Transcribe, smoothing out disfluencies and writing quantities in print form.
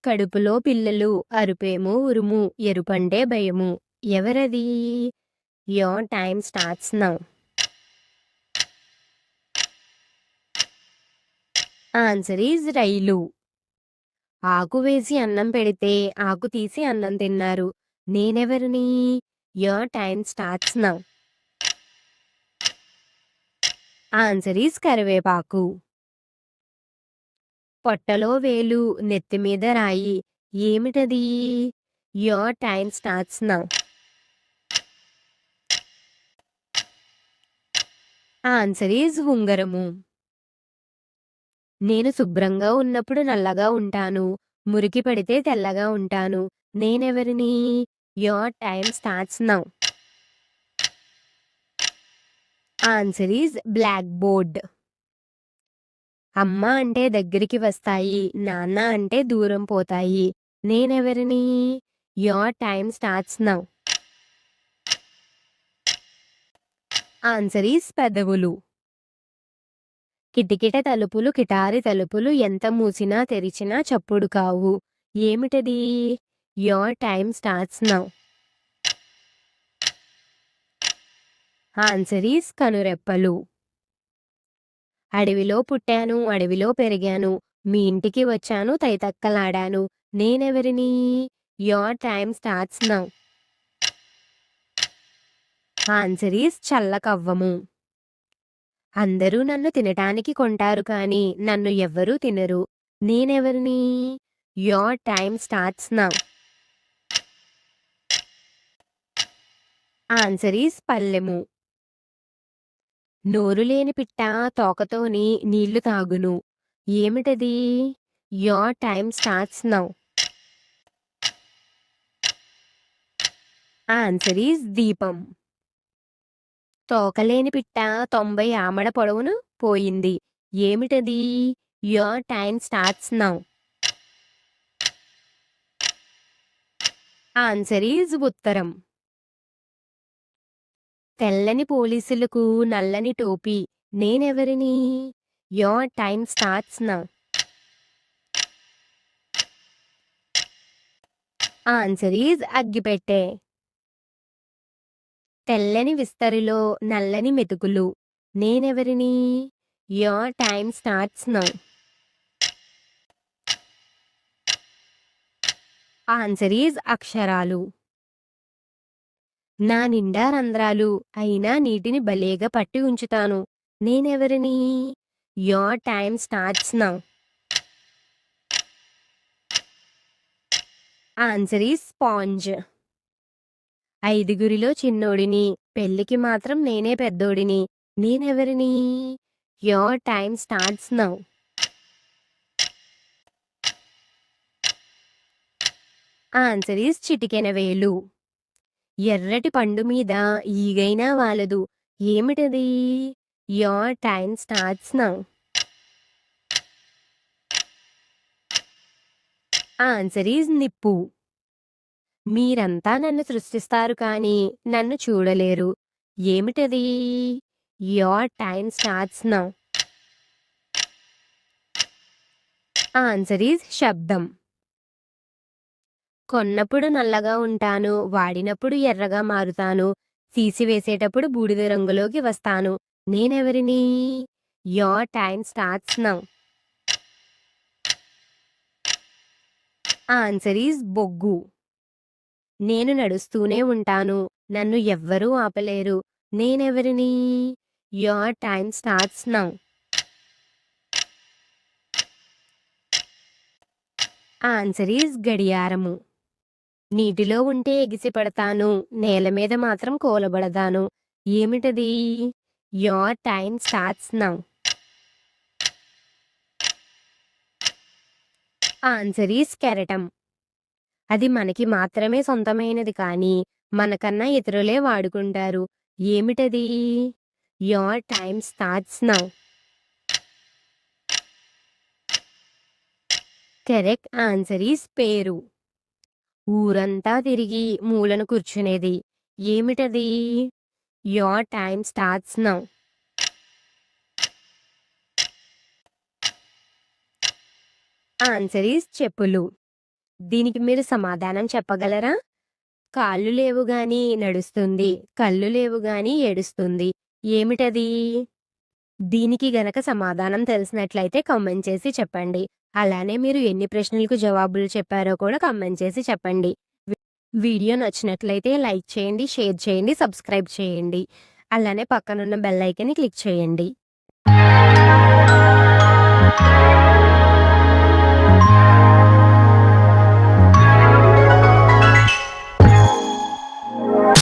కడుపులో పిల్లలు అరుపేమో ఉరుము ఎరుపంటే భయము. ఎవరది? Your time starts now. Answer is rail. ఆకు వేసి అన్నం పెడితే ఆకు తీసి అన్నం తిన్నారు. నేనెవరిని? Your time starts now. Answer is కరివేపాకు. పొట్టలో వేలు నెత్తిమీద రాయి. ఏమిటది? Your time starts now. Answer is ఉంగరము. నేను శుభ్రంగా ఉన్నప్పుడు నల్లగా ఉంటాను. మురికి పడితే తెల్లగా ఉంటాను. నేనెవరిని? Your time starts now. Answer is black board. అమ్మ అంటే దగ్గరికి వస్తాయి, నాన్న అంటే దూరం పోతాయి. నేనెవరిని? Your time starts now. Answer is పెదవులు. కిటికిట తలుపులు కిటారి తలుపులు ఎంత మూసినా తెరిచినా చప్పుడు కావు. ఏమిటది? Your time starts now. Answer is కనురెప్పలు. అడవిలో పుట్టాను అడవిలో పెరిగాను, మీ ఇంటికి వచ్చాను తైతక్కలాడాను. నేనెవరిని? Your time starts now. Answer is చల్లకవ్వము. అందరూ నన్ను తినటానికి కొంటారు కానీ నన్ను ఎవ్వరూ తినరు. నేనెవరిని? Your time starts now. Answer is పల్లెము. నోరు లేని పిట్ట తోకతోని నీళ్లు తాగును. ఏమిటది? Your time starts now. Answer is దీపం. తోకలేని పిట్ట 90 ఆమడ పొడవును పోయింది. ఏమిటది? Your time starts now. Answer is ఉత్తరం. తెల్లని పోలీసులకు నల్లని టోపీ. నేనెవరిని? Your time starts now. Answer is అగ్గిపెట్టె. తెల్లని విస్తరిలో నల్లని మెతుకులు. నేనెవరిని? Your time starts now. Answer is అక్షరాలు. నా నిండా రంధ్రాలు అయినా నీటిని భలేగా పట్టి ఉంచుతాను. నేనెవరిని? Your time starts now. Answer is sponge. ఐదుగురిలో చిన్నోడిని, పెళ్లికి మాత్రం నేనే పెద్దోడిని. నేనెవరిని? Your time starts now. Answer is చిటికెన వేలు. ఎర్రటి పండు మీద ఈగైనా వాలదు. ఏమిటది? Your time starts now. Answer is నిప్పు. మీరంతా నన్ను సృష్టిస్తారు కానీ నన్ను చూడలేరు. ఏమిటది? Your time starts now. Answer is శబ్దం. కొన్నప్పుడు నల్లగా ఉంటాను, వాడినప్పుడు ఎర్రగా మారుతాను, తీసివేసేటప్పుడు బూడిద రంగులోకి వస్తాను. నేనెవరిని? Your time starts now. Answer is బొగ్గు. నేను నడుస్తూనే ఉంటాను, నన్ను ఎవ్వరూ ఆపలేరు. నేనెవరిని? Your time starts now. Answer is గడియారము. నీటిలో ఉంటే ఎగిసిపడతాను, నేల మీద మాత్రం కూలబడతాను. ఏమిటది? Your time starts now. Answer is కెరటం. అది మనకి మాత్రమే సొంతమైనది కానీ మనకన్నా ఇతరులే వాడుకుంటారు. ఏమిటది? Your time starts now. Correct answer is పేరు. ఊరంతా తిరిగి మూలను కూర్చునేది. ఏమిటది? Your time starts now. Answer is చెప్పులు. దీనికి మీరు సమాధానం చెప్పగలరా? కాళ్ళు లేవు గాని నడుస్తుంది, కళ్ళు లేవు గాని ఏడుస్తుంది. ఏమిటది? దీనికి గనక సమాధానం తెలిసినట్లయితే కామెంట్ చేసి చెప్పండి. అలానే మీరు ఎన్ని ప్రశ్నలకు జవాబులు చెప్పారో కూడా కామెంట్ చేసి చెప్పండి. వీడియో నచ్చినట్లయితే లైక్ చేయండి, షేర్ చేయండి, సబ్స్క్రైబ్ చేయండి. అలానే పక్కనున్న బెల్ ఐకాన్ని క్లిక్ చేయండి.